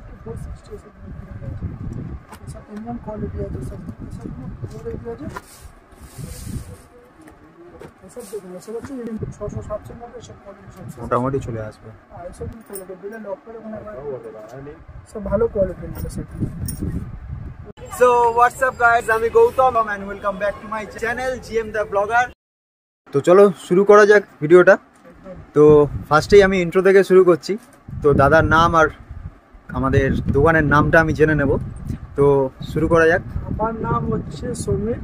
450 सब सब premium quality है तो सब सब पूरे रेट है सब দেখুন সব হচ্ছে 600 700 মধ্যে সব কোয়ালিটি সব মোটামুটি চলে আসবে আর সব কোয়ালিটি দিলে লক করে মানে সব ভালো কোয়ালিটি আছে সব সো হোয়াটসঅ্যাপ গাইস আমি Gautam and welcome back to my channel GM the blogger. তো চলো শুরু করা যাক ভিডিওটা। তো ফার্স্টেই আমি ইন্ট্রো থেকে শুরু করছি। তো দাদার নাম আর আমাদের দোকানের নামটা আমি জেনে নেব। তো শুরু করা যাক। আমার নাম হচ্ছে সমীর,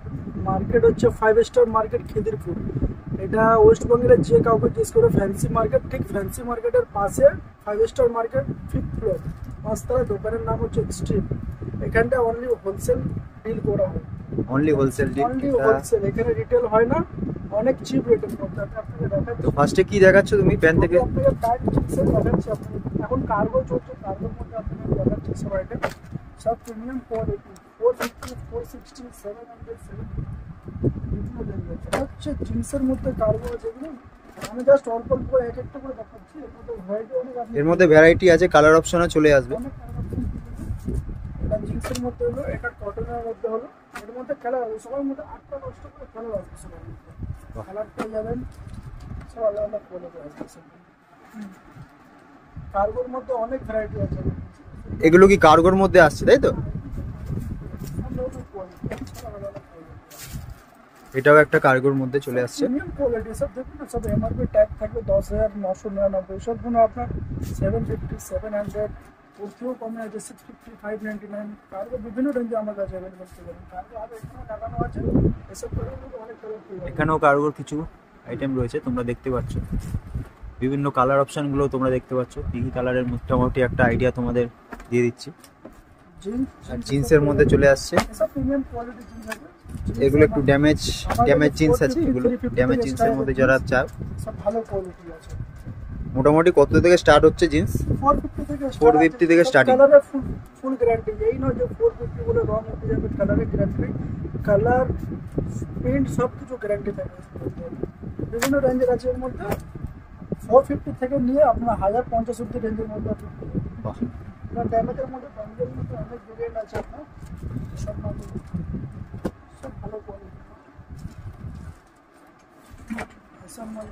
মার্কেট হচ্ছে 5 স্টার মার্কেট খিদিরপুর। এটা ওয়েস্ট বেঙ্গলের যে কাউকে জিজ্ঞেস করে ফ্যান্সি মার্কেট, ঠিক ফ্যান্সি মার্কেটের পাশে 5 স্টার মার্কেট 5th ফ্লোর, পাঁচতলা। দোকানের নাম হচ্ছে এক্সট্রিম। এখানটা অনলি হোলসেল ডিল করা হয়, only wholesale deal. Only wholesale, এখানে রিটেল হয় না, অনেক চিপ রেটের মধ্যে। আমি আপনাকে দেখাচ্ছি। তো ফার্স্টে কি দেখাচ্ছ তুমি প্যান থেকে? আপনাকে প্যান্ট জিন্সের দেখাচ্ছি। আপনি এখন কার্গো চলছে, কার্গোর মধ্যে আপনাকে দেখাচ্ছি সব আইটেম, সব প্রিমিয়াম কোয়ালিটি 450 460 700 700 হচ্ছে জিন্সের মধ্যে কার্গো যেগুলো। আমি জাস্ট অল্প অল্প করে এক একটা করে দেখাচ্ছি। এর মধ্যে ভ্যারাইটি আছে, কালার অপশনও চলে আসবে। এটা জিন্সের মধ্যে হলো, এটা কটনের মধ্যে হলো। এর মধ্যে কালার আছে সবার মধ্যে 8টা 10টা করে কালার আছে সবার মধ্যে। কালার পেয়ে যাবেন সব আলাদা আলাদা কোয়ালিটি আছে। কার্গোর মধ্যে অনেক ভ্যারাইটি আছে। এগুলো কি কার্গোর মধ্যে আসছে তাই তো? এটাও একটা কার্গোর মধ্যে চলে আসছে। প্রিমিয়াম কোয়ালিটি সব দেখুন না, সব এমআরপি ট্যাগ থাকবে 10,999, সবগুলো আপনার 750 700, ওটিও কমে আছে 650 599। কার্গো বিভিন্ন রেঞ্জে আমার কাছে অ্যাভেলেবল পেয়ে যাবেন। কার্গো আর এখানে লাগানো আছে, এসব করে অনেক কালার পেয়ে যাবেন। এখানেও কার্গোর কিছু আইটেম রয়েছে, তোমরা দেখতে পাচ্ছ। বিভিন্ন কালার অপশনগুলো তোমরা দেখতে পাচ্ছ। কি কি কালারের মোটামুটি একটা আইডিয়া তোমাদের দিয়ে দিচ্ছি। আর জিন্সের মধ্যে চলে আসছে। সব প্রিমিয়াম কোয়ালিটি জিন্স আছে। এগুলো একটু ড্যামেজ জিন্স আছে। এগুলো ড্যামেজ জিন্সের মধ্যে যারা চাও, সব ভালো কোয়ালিটি আছে। মোটামুটি কত থেকে স্টার্ট হচ্ছে জিন্স? 450 থেকে স্টার্টিং। কালারের ফুল গ্যারান্টি। এই নয় যে 450 বলে রং উঠে যাবে, কালারের গ্যারান্টি, কালার প্রিন্ট সব কিছু গ্যারান্টি থাকে। বিভিন্ন রেঞ্জের আছে এর মধ্যে। 450 থেকে নিয়ে আপনার 1050 অব্দি রেঞ্জের মধ্যে আছে। আপনার ড্যামেজের মধ্যে ড্যামেজের মধ্যে অনেক ভেরিয়েন্ট আছে আপনার। সব সব ভালো কোয়ালিটি। সব মাল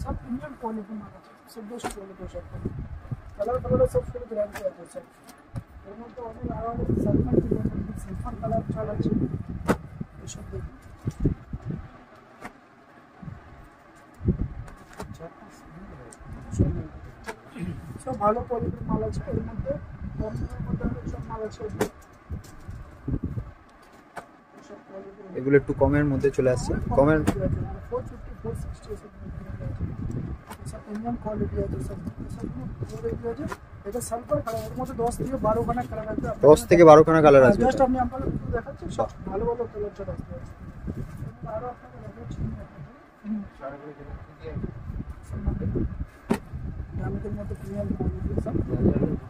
সব প্রিমিয়াম কোয়ালিটি মাল আছে, সব বেস্ট কোয়ালিটি। সব কালার কালার সব ফুল গ্যারান্টি আছে সব। এর মধ্যে অনেক আরো অনেক সালফার কালার চাল আছে। এসব দেখুন সব ভালো কোয়ালিটির মাল আছে। এর মধ্যে কমের মধ্যে সব মাল আছে। এগুলো একটু কমের মধ্যে চলে আসছে। কমের 450 460 সব প্রিমিয়াম কোয়ালিটি আছে। সব সব পুরো রেট আছে। এটা সালফার কালার, এর মধ্যে 10 থেকে 12 খানা কালার আছে। 10 থেকে 12 খানা কালার আছে। জাস্ট আমি আপনাদের একটু দেখাচ্ছি, সব ভালো ভালো কালার চলে আসছে। আরো আপনাদের দেখাচ্ছি দামের মধ্যে প্রিমিয়াম কোয়ালিটি সব।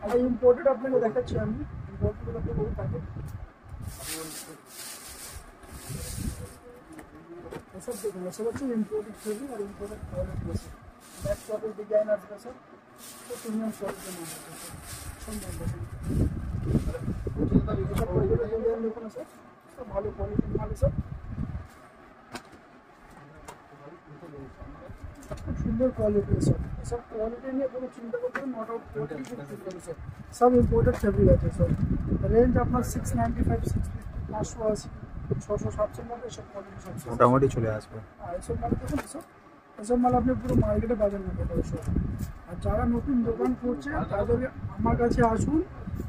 আর ইম্পোর্টেড আপনাকে দেখাচ্ছি আমি। ইম্পোর্টেড আপনাকে বহু প্যাকেট সব দেখুন। সব হচ্ছে ইম্পোর্টেড ফেব্রিক আর ইম্পোর্টেড কোয়ালিটি আছে। ব্যাক পকেট ডিজাইন আছে সব, তো প্রিমিয়াম কোয়ালিটির মাল আছে সব। ডিজাইন দেখুন সব, সব ভালো কোয়ালিটির মাল সব। খুব সুন্দর কোয়ালিটি সব। সব কোয়ালিটি নিয়ে কোনো চিন্তা করতে হবে, নট আউট কোয়ালিটি সব। সব ইম্পোর্টেড ফেব্রিক আছে সব। রেঞ্জ আপনার 695 650 580 600 700 মধ্যে সব কোয়ালিটি সব মোটামুটি চলে আসবে। আর এসব মাল দেখুন এসব মাল আপনি পুরো মার্কেটে বাজার না করতে সব। আর যারা নতুন দোকান করছে তাদেরকে আমার কাছে আসুন।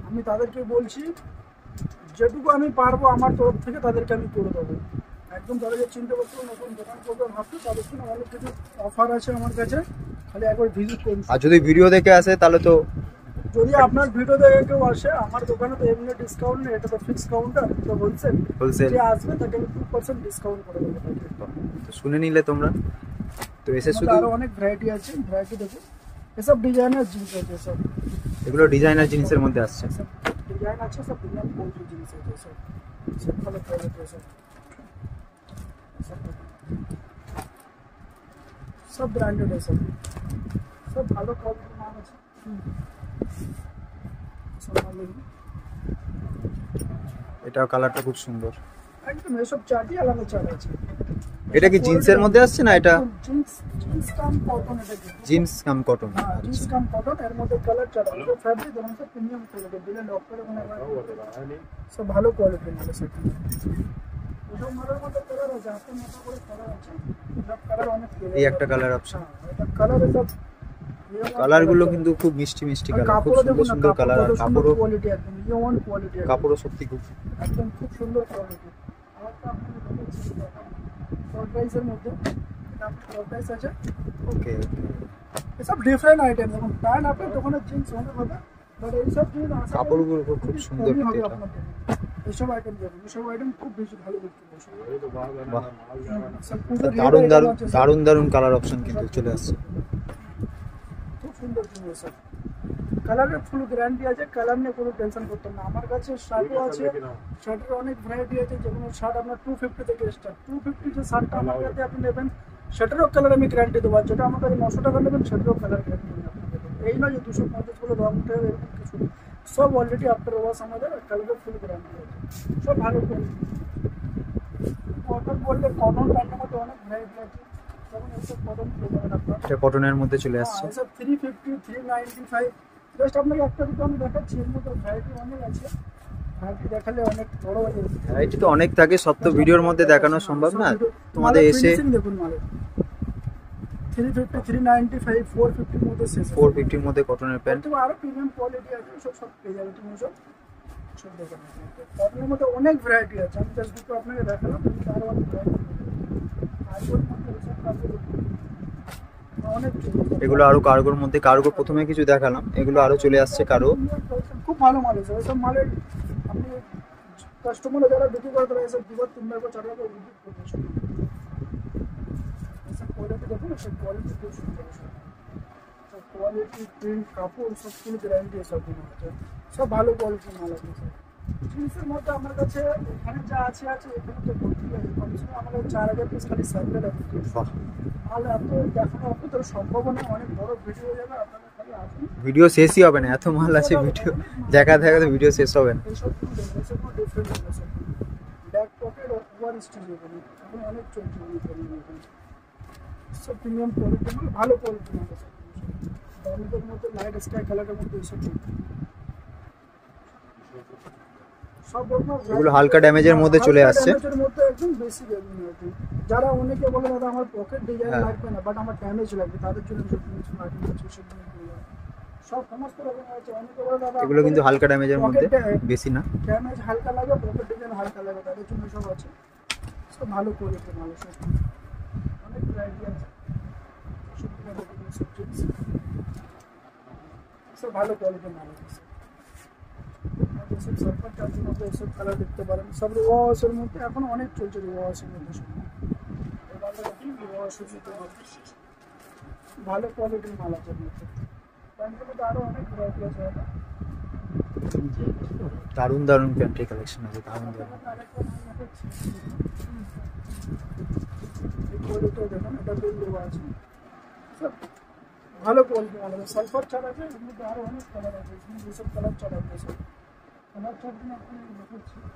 আমি তাদেরকে বলছি যেটুকু আমি পারবো আমার তরফ থেকে তাদেরকে আমি করে দেবো। একদম তাদেরকে চিন্তা করতে হবে, নতুন দোকান করবে ভাবছো তাদের জন্য অনেক কিছু অফার আছে আমার কাছে, খালি একবার ভিজিট করুন। আর যদি ভিডিও দেখে আসে তাহলে তো, যদি আপনার ভিডিও দেখে কেউ আসে আমার দোকানে তো এমনি ডিসকাউন্ট নেই, এটা তো ফিক্স কাউন্টার, তো হোলসেল। যে আসবে তাকে আমি 2% ডিসকাউন্ট করে দেবো। তো শুনে নিলে তোমরা। তো এসে শুধু আরো অনেক ভ্যারাইটি আছে, ভ্যারাইটি দেখুন। এসব ডিজাইনার জিনিস আছে সব। এগুলো ডিজাইনার জিনিসের মধ্যে আসছে। সব ডিজাইন আছে, সব প্রিমিয়াম কোয়ালিটি জিনিস আছে সব। সব ভালো কোয়ালিটি আছে সব। सब ब्रांडेड है सब। সব ভালো কোয়ালিটির মাল আছে। সব ভালো। এটাও কালারটা খুব সুন্দর। একদম এসব চাটি আলাদা চাট আছে। এটা কি জিন্সের মধ্যে আসছে না এটা? জিন্স কাম কটন এটা কি? জিন্স কাম কটন। জিন্স কাম কটন এর মধ্যে কালার চাট আছে। ফ্যাব্রিক ধরুন সব প্রিমিয়াম কোয়ালিটি দিলে লক করে মানে সব ভালো কোয়ালিটির মাল আছে। ওসব মালের মধ্যে কালার আছে, আপনার মতো করে কালার আছে। সব কালার অনেক। এই একটা কালার অপশন। এটা কালার সব কালার গুলো কিন্তু খুব মিষ্টি মিষ্টি কালার, খুব সুন্দর সুন্দর কালার, আর কাপড়ও কোয়ালিটি একদম ইওন কোয়ালিটি, কাপড়ও সত্যি খুব একদম খুব সুন্দর কোয়ালিটি। আরেকটা আপনাদের দেখাচ্ছি ফোর প্রাইসের মধ্যে, এটা ফোর প্রাইস আছে। ওকে এসব ডিফারেন্ট আইটেম, যেমন প্যান্ট আপনার দোকানে জিন্স অনেক হবে, বাট এইসব জিনিস কাপড়গুলো খুব সুন্দর। এইসব আইটেম দেখুন, এইসব আইটেম খুব বেশি ভালো বিক্রি করছে। দারুণ দারুণ দারুণ দারুণ কালার অপশন কিন্তু চলে আসছে। খুব সুন্দর জিনিস, কালারের ফুল গ্যারান্টি আছে, কালার নিয়ে কোনো টেনশন করতে না। আমার কাছে শার্টও আছে, শার্টের অনেক ভ্যারাইটি আছে, যেগুলো শার্ট আপনার 250 থেকে স্টার্ট। 250 যে শার্টটা আমার কাছে আপনি নেবেন সেটারও কালার আমি গ্যারান্টি দেবো, যেটা আমার কাছে 900 টাকা নেবেন সেটারও কালার গ্যারান্টি দেবো। এই নয় যে 250 করে রং উঠে যাবে এরকম কিছু, সব অলরেডি আফটার ওয়াশ আমাদের কালারের ফুল গ্যারান্টি আছে, সব ভালো কোয়ালিটি। কটন বললে কটন প্যান্টের মধ্যে অনেক ভ্যারাইটি আছে, যেমন এইসব কটন পেয়ে যাবেন আপনার। এটা কটনের মধ্যে চলে আসছে। এসব 350, 395, জাস্ট আপনাকে একটা দুটো আমি দেখাচ্ছি, এর মধ্যে ভ্যারাইটি অনেক আছে। ভ্যারাইটি দেখালে অনেক বড় হয়ে যাবে, ভ্যারাইটি তো অনেক থাকে, সব তো ভিডিওর মধ্যে দেখানো সম্ভব না। তোমাদের এসে দেখুন মালে 350, 395, 450 এর মধ্যে শেষ। 450 এর মধ্যে কটনের প্যান্ট, তো আরো প্রিমিয়াম কোয়ালিটি আছে, সব পেয়ে যাবে তুমি সব দেখুন। কটনের মধ্যে অনেক ভ্যারাইটি আছে, আমি জাস্ট দুটো আপনাকে দেখালাম, কিন্তু আরো অনেক ভ্যারাইটি অনেক। এগুলো আরো কার্গোর মধ্যে, কার্গো প্রথমে কিছু দেখালাম, এগুলো আরো চলে আসছে কার্গো। খুব ভালো মাল আছে, ওইসব মালের আপনি কাস্টমারে যারা বিক্রি করে তারা এসব দুবার তিনবার করে চারবার করে বিক্রি করবে। এসব কোয়ালিটি দেখুন, সব কোয়ালিটি খুব সুন্দর, সব কোয়ালিটি, প্রিন্ট, কাপড় সব ফুল গ্যারান্টি সব আছে, সব ভালো কোয়ালিটির মাল আছে। জিন্সের মধ্যে আমার কাছে এখানে যা আছে এখানে তো ভর্তি আছে, কমসে কম আমাদের 4000 পিস খালি স্যাম্পল আছে। মাল এত দেখানো আপনি তো সম্ভব না, অনেক বড় ভিডিও হয়ে যাবে, আপনারা খালি আসুন। ভিডিও শেষই হবে না, এত মাল আছে, ভিডিও দেখাতে ভিডিও শেষ হবে না। এইসব ডিফারেন্ট আছে, ব্যাক পকেট ওভার স্টিচ এখানে এখন অনেক চলছে, সব প্রিমিয়াম কোয়ালিটি মাল, ভালো কোয়ালিটি মাল আছে। দামের মধ্যে লাইট স্কাই কালারের মধ্যে এইসব এগুলো হালকা ড্যামেজের মধ্যে চলে আসছে। একদম বেশি যারা অনেকে বলে দাদা আমার পকেট ডিজাইন লাগবে না, বাট আমার ড্যামেজ লাগবে, তাদের জন্য সব সমস্ত রকম আছে। অনেকে বলে দাদা এগুলো কিন্তু হালকা ড্যামেজের মধ্যে, বেশি না, ড্যামেজ হালকা লাগে, পকেট ডিজাইন হালকা লাগে, তাদের জন্য সব আছে, সব ভালো কোয়ালিটির মাল আছে, অনেক ভ্যারাইটি আছে, সব ভালো কোয়ালিটির মাল আছে। সব সার্ফার চার্জের মধ্যে এসব কালার দেখতে পারেন, সব ওয়াশের মধ্যে এখন অনেক চলছে, ওয়াশের মধ্যে সব ভালো কোয়ালিটির মাল আছে। প্যান্টের মধ্যে আরো অনেক ভ্যারাইটি আছে, দারুণ দারুণ প্যান্টের কালেকশন আছে, দারুণ দারুণ। দেখুন এটা বেল আছে, সব ভালো কোয়ালিটি মাল আছে। সালফার চার আছে, এর মধ্যে আরো অনেক কালার আছে, যেসব কালার চার আছে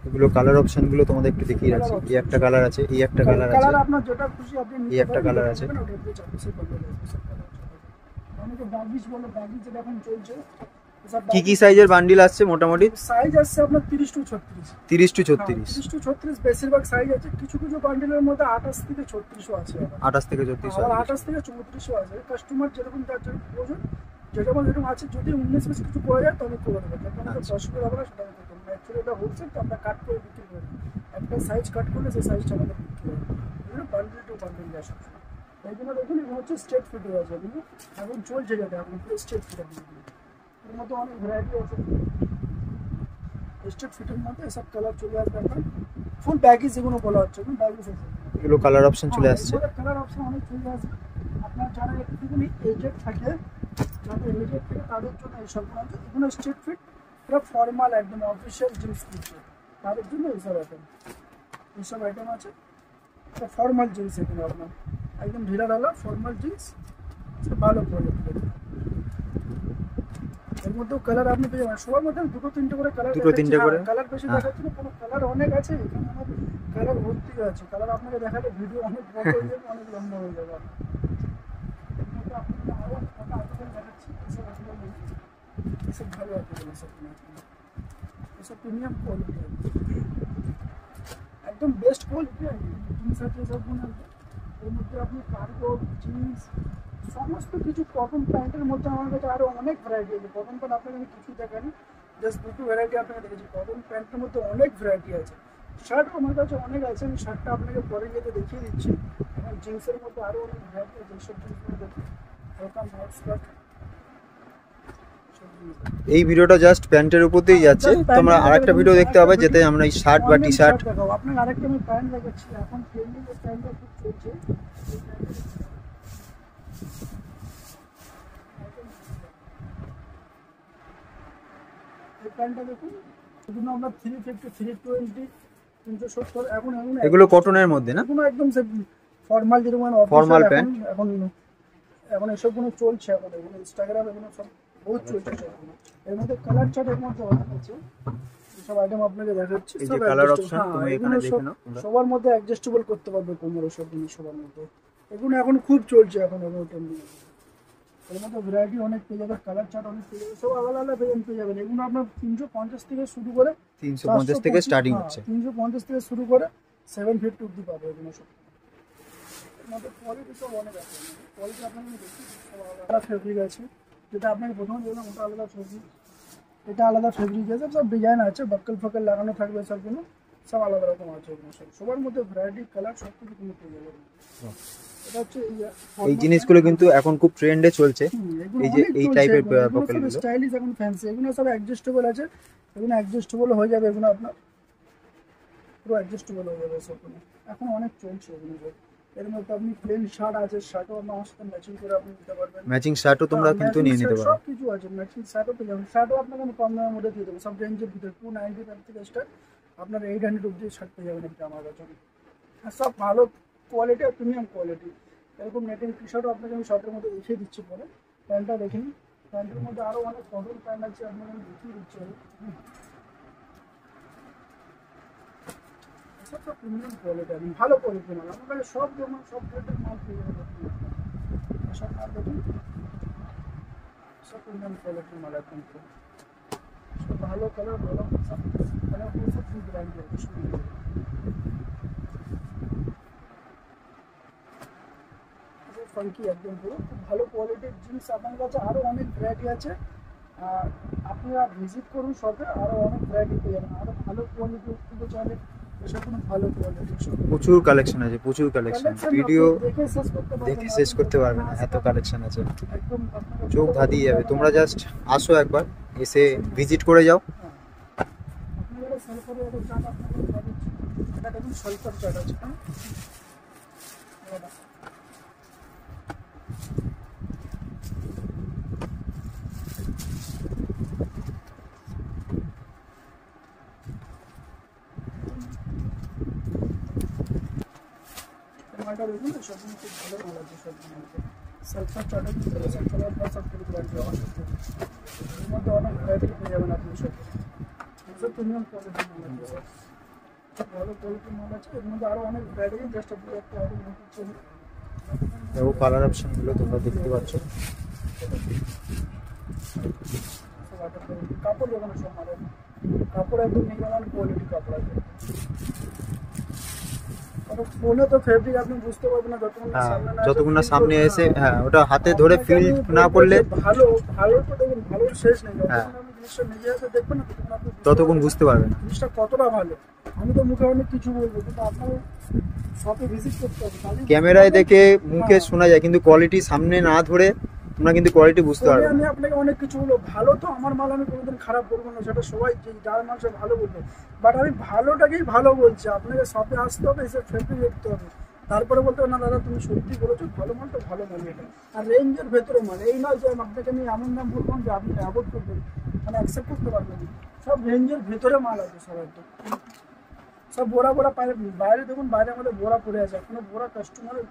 এগুলো কালার অপশন গুলো তোমাদের একটু দেখিয়ে রাখছি। এই একটা কালার আছে, এই একটা কালার আছে, কালার আপনার যেটা খুশি আপনি এই একটা কালার আছে। অনেকে বাগিশ বলে, বাগিশ যেটা এখন চলছে। কি কি সাইজের বান্ডিল আসছে মোটামুটি? সাইজ আসছে আপনার 30 টু 36। 30 টু 36, 30 টু 36 বেশিরভাগ সাইজ আছে। কিছু কিছু বান্ডিলের মধ্যে 28 থেকে 36 আছে, 28 থেকে 34 আর 28 থেকে 34 আছে। কাস্টমার যেরকম যার জন্য প্রয়োজন, যেরকম আছে, যদি 19 বেশি কিছু করা যায় তবে করে দেবেন, যখন আমাদের অসুবিধা হবে না সেটা করতে হবে। অ্যাকচুয়ালি এটা হোলসেল, তো আমরা কাট করে বিক্রি করি, একটা সাইজ কাট করলে সেই সাইজটা আমাদের বিক্রি হয়, এগুলো বান্ডিল টু বান্ডিল যায় সবসময়। এই জন্য দেখুন এগুলো হচ্ছে স্ট্রেট ফিটে আছে, এগুলো এখন চলছে যেটা এখন স্ট্রেট ফিট। এর মধ্যে অনেক ভ্যারাইটি আছে, স্ট্রেট ফিটের মধ্যে এসব কালার চলে আসবে আপনার, ফুল ব্যাগিজ যেগুলো বলা হচ্ছে, ব্যাগিজ আছে, এগুলো কালার অপশন চলে আসছে। কালার অপশন অনেক চলে আসবে। আপনার যারা একটুখানি এজেড থাকে, যাদের এজেড থাকে তাদের জন্য এইসবগুলো আছে। এগুলো স্ট্রেট ফিট, এটা ফর্মাল একদম অফিসিয়াল জিন্স করছে, তাদের জন্য এইসব আইটেম আছে। এটা ফর্মাল জিন্স, এখানে আপনার একদম ঢিলা ঢালা ফর্মাল জিন্স, ভালো কোয়ালিটি। এর মধ্যেও কালার আপনি পেয়ে যাবেন, সবার মধ্যে দুটো তিনটে করে কালার, দুটো তিনটে করে কালার বেশি দেখাচ্ছি না, কোনো কালার অনেক আছে এখানে, আমার কালার ভর্তি আছে। কালার আপনাকে দেখালে ভিডিও অনেক বড় হয়ে যাবে, অনেক লম্বা হয়ে যাবে। আপনাকে আরো কটা আর্টিকেল দেখাচ্ছি, এসব আর্টিকেল এসব ভালো আর্টিকেল, এসব প্রিমিয়াম কোয়ালিটি, একদম বেস্ট কোয়ালিটি জিনিস আছে সবগুলো। এর মধ্যে আপনি কার্গো, জিন্স, সমস্ত কিছু কটন প্যান্টের মধ্যে আমার কাছে আরও অনেক ভ্যারাইটি আছে। কটন প্যান্ট আপনাকে আমি কিছু দেখানি, জাস্ট দুটো ভ্যারাইটি আপনাকে দেখেছি। কটন প্যান্টের মধ্যে অনেক ভ্যারাইটি আছে। শার্টও আমার কাছে অনেক আছে, আমি শার্টটা আপনাকে পরে যেতে দেখিয়ে দিচ্ছি। এবং জিন্সের মধ্যে আরও অনেক ভ্যারাইটি আছে, এইসব জিনিসগুলো দেখুন, হালকা মাউস কাট। এই ভিডিওটা জাস্ট প্যান্টের উপর দিয়েই যাচ্ছে, তোমরা আরেকটা ভিডিও দেখতে হবে যেতে আমরা এই শার্ট বা টি শার্ট দেখাবো। আপনাকে আরেকটা আমি প্যান্ট দেখাচ্ছি, এখন ট্রেন্ডিং এর প্যান্টটা খুব চলছে। এই প্যান্টটা দেখুন, এগুলো আমরা 350, 320, 370, এখন এগুলো কটনের মধ্যে না, এগুলো একদম ফর্মাল, যেরকম ফর্মাল প্যান্ট। এখন এখন এসবগুলো চলছে, এখন এগুলো ইনস্টাগ্রাম এগুলো সব বহুত চলছে। এর মধ্যে কালার চার্ট এর মধ্যে অনেক আছে, সব আইটেম আপনাকে দেখাচ্ছি। এই যে কালার অপশন তুমি এখানে দেখে নাও, সবার মধ্যে অ্যাডজাস্টেবল করতে পারবে কোমর, সব জিনিস সবার মধ্যে এগুলো এখন খুব চলছে। এখন এগুলো এর মধ্যে ভ্যারাইটি অনেক পেয়ে যাবে, কালার চার্ট অনেক পেয়ে যাবে, সব আলাদা আলাদা পেয়ে যাবেন। এগুলো আপনার 350 থেকে শুরু করে 350 থেকে স্টার্টিং হচ্ছে, 350 থেকে শুরু করে 750 অবধি পাবে এগুলো সব। এর মধ্যে কোয়ালিটি সব অনেক আছে, কোয়ালিটি আপনাকে আমি দেখি সব আলাদা ফেব্রিক আছে, যেটা আপনাকে প্রথমে বললাম ওটা আলাদা ফেব্রিক, এটা আলাদা ফেব্রিক আছে, সব ডিজাইন আছে, বাক্কল ফাক্কল লাগানো থাকবে, সবগুলো সব আলাদা রকম আছে এগুলো সব। সবার মধ্যে ভ্যারাইটি, কালার সব কিছু তুমি পেয়ে যাবে। এটা হচ্ছে এই জিনিসগুলো কিন্তু এখন খুব ট্রেন্ডে চলছে, এই যে এই টাইপের বাক্কলগুলো স্টাইলিশ, এখন ফ্যান্সি, এগুলো সব অ্যাডজাস্টেবল আছে, এগুলো অ্যাডজাস্টেবল হয়ে যাবে, এগুলো আপনার পুরো অ্যাডজাস্টেবল হয়ে যাবে সবগুলো, এখন অনেক চলছে এগুলো। এর মধ্যে আপনি প্লেন শার্ট আছে, শার্টও আমার সাথে ম্যাচিং করে আপনি নিতে পারবেন, ম্যাচিং শার্টও তোমরা কিন্তু নিয়ে নিতে পারো, সব কিছু আছে, ম্যাচিং শার্টও পেয়ে যাবেন। শার্টও আপনাকে আমি কম দামের মধ্যে দিয়ে দেবো, সব রেঞ্জের ভিতরে 295 থেকে স্টার্ট, আপনার 800 অবধি শার্ট পেয়ে যাবেন একটা আমার কাছে। আর সব ভালো কোয়ালিটি আর প্রিমিয়াম কোয়ালিটি। এরকম নেটিং টি শার্টও আপনাকে আমি শর্টের মধ্যে দেখিয়ে দিচ্ছি পরে। প্যান্টটা দেখে নিন, প্যান্টের মধ্যে আরও অনেক কটন প্যান্ট আছে, আপনাকে আমি দেখিয়ে দিচ্ছি। সব প্রিমিয়াম কোয়ালিটি, আমি ভালো কোয়ালিটি মাল, আমার কাছে সব যেমন সব ধরনের মাল পেয়ে যাবে, সব মাল দেখুন, সব প্রিমিয়াম কোয়ালিটির মাল একদম সব ভালো কালার, ভালো সব মানে সব ফুল ব্র্যান্ড আছে, ফাঙ্কি একদম পুরো খুব ভালো কোয়ালিটির জিনিস। আপনার কাছে আরও অনেক ভ্যারাইটি আছে, আর আপনারা ভিজিট করুন শপে, আরও অনেক ভ্যারাইটি পেয়ে যাবেন, আরও ভালো কোয়ালিটি কিন্তু চাইলে এসব কোনো ভালো কোয়ালিটি, প্রচুর কালেকশন আছে, প্রচুর কালেকশন, ভিডিও দেখে শেষ করতে পারবে না, এত কালেকশন আছে, একদম চোখ ধাঁধিয়ে যাবে। তোমরা জাস্ট আসো একবার, এসে ভিজিট করে যাও। আপনারা সালফারের একটা চাট আপনাকে দেখাচ্ছি, এটা দেখুন সালফার চাট আছে, হ্যাঁ মালটা দেখুন, সব খুব ভালো মাল আছে, সব সালফার চাটের ভিতরে সালফারের প্লাস সব কিছু ব্র্যান্ড দেওয়া আছে, এর মধ্যে অনেক ভ্যারাইটি পেয়ে যাবেন আপনি সব, সব প্রিমিয়াম কোয়ালিটির মাল আছে, সব ভালো কোয়ালিটির মাল আছে। এর মধ্যে আরও অনেক ভ্যারাইটি, জাস্ট আপনি একটা আইটেম দেখাচ্ছি, দেখো কালার অপশনগুলো তোমরা দেখতে পাচ্ছ, কাপড় দেখুন, সব মালের কাপড় একদম মিনিমাম কোয়ালিটি কাপড় আছে। ফোনে তো ফেব্রিক আপনি বুঝতে পারবেন না যতক্ষণ না সামনে এসে, হ্যাঁ ওটা হাতে ধরে ফিল না করলে ভালো ভালো তো দেখুন, ভালো শেষ নেই, যতক্ষণ আপনি জিনিসটা নিজে হাতে দেখবেন না ততক্ষণ বুঝতে পারবেন না জিনিসটা কতটা ভালো। আমি তো মুখে অনেক কিছু বলবো, কিন্তু আপনার শপে ভিজিট করতে হবে, ক্যামেরায় দেখে মুখে শোনা যায়, কিন্তু কোয়ালিটি সামনে না ধরে তোমরা কিন্তু কোয়ালিটি বুঝতে পারবে। আমি আপনাকে অনেক কিছু বলবো, ভালো তো আমার মাল আমি কোনোদিন খারাপ বলবো না, সেটা সবাই যার মাল সে ভালো বলবে, বাট আমি ভালোটাকেই ভালো বলছি। আপনাকে শপে আসতে হবে, এসে ফেব্রিক দেখতে হবে, তারপরে বলতে হবে না দাদা তুমি সত্যি বলেছো, ভালো মাল তো ভালো মাল এটা, আর রেঞ্জের ভেতরে মাল। এই নয় যে আপনাকে আমি এমন দাম বললাম যে আপনি অ্যাভয়েড করবেন, মানে অ্যাকসেপ্ট করতে পারবেন, সব রেঞ্জের ভেতরে মাল আছে সব একদম, সব বোরা বোরা বাইরে দেখুন, বাইরে আমাদের বোরা পড়ে আছে, এখনো বোরা কাস্টমারের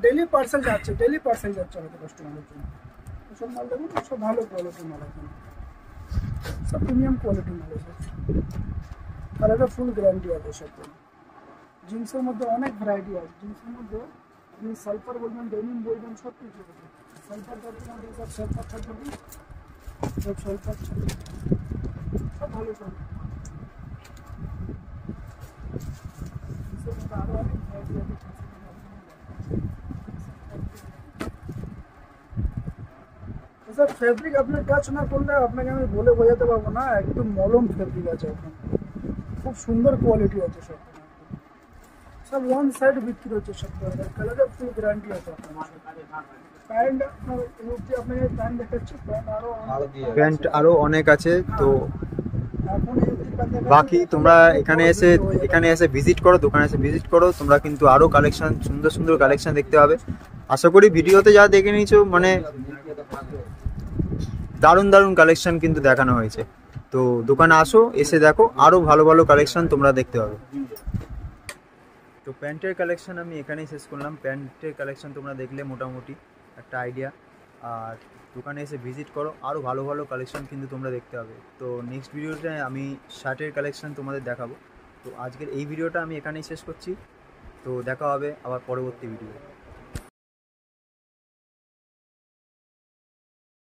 ডেলি পার্সেল যাচ্ছে, ডেলি পার্সেল যাচ্ছে আমাদের কাস্টমারের জন্য। এসব মাল দেখুন, সব ভালো কোয়ালিটির মাল এখন, সব প্রিমিয়াম কোয়ালিটির মাল আছে। কালারের ফুল গ্যারান্টি আছে সব। জিন্সের মধ্যে অনেক ভ্যারাইটি আছে, জিন্সের মধ্যে আপনি সালফার বলবেন, ডেনিম বলবেন, সব কিছু আছে। সালফার করতে আমাদের সব সালফার থাকবে, সব সালফার থাকবে, সব ভালো সব। জিন্সের মধ্যে আরও অনেক ভ্যারাইটি আছে। স্যার ফেব্রিক আপনার টাচ না করলে আপনাকে আমি বলে বোঝাতে পারবো না, একদম নরম ফেব্রিক আছে এখন, খুব সুন্দর কোয়ালিটি আছে সব। সব ওয়ান সাইড বিক্রি হচ্ছে সব, কালারের ফুল গ্যারান্টি আছে আপনার। প্যান্ট আপনার আপনাকে প্যান্ট দেখাচ্ছি, প্যান্ট আরও অনেক আছে। তো এখন বাকি তোমরা এখানে এসে ভিজিট করো, দোকানে এসে ভিজিট করো, তোমরা কিন্তু আরও কালেকশন, সুন্দর সুন্দর কালেকশন দেখতে পাবে। আশা করি ভিডিওতে যা দেখে নিয়েছো মানে দারুণ দারুণ কালেকশন কিন্তু দেখানো হয়েছে। তো দোকানে আসো, এসে দেখো, আরও ভালো ভালো কালেকশন তোমরা দেখতে পাবে। তো প্যান্টের কালেকশন আমি এখানেই শেষ করলাম। প্যান্টের কালেকশন তোমরা দেখলে মোটামুটি একটা আইডিয়া। আর দোকানে এসে ভিজিট করো, আরও ভালো ভালো কালেকশন কিন্তু তোমরা দেখতে পাবে। তো নেক্সট ভিডিওতে আমি শার্টের কালেকশন তোমাদের দেখাবো। তো আজকের এই ভিডিওটা আমি এখানেই শেষ করছি। তো দেখা হবে আবার পরবর্তী ভিডিও।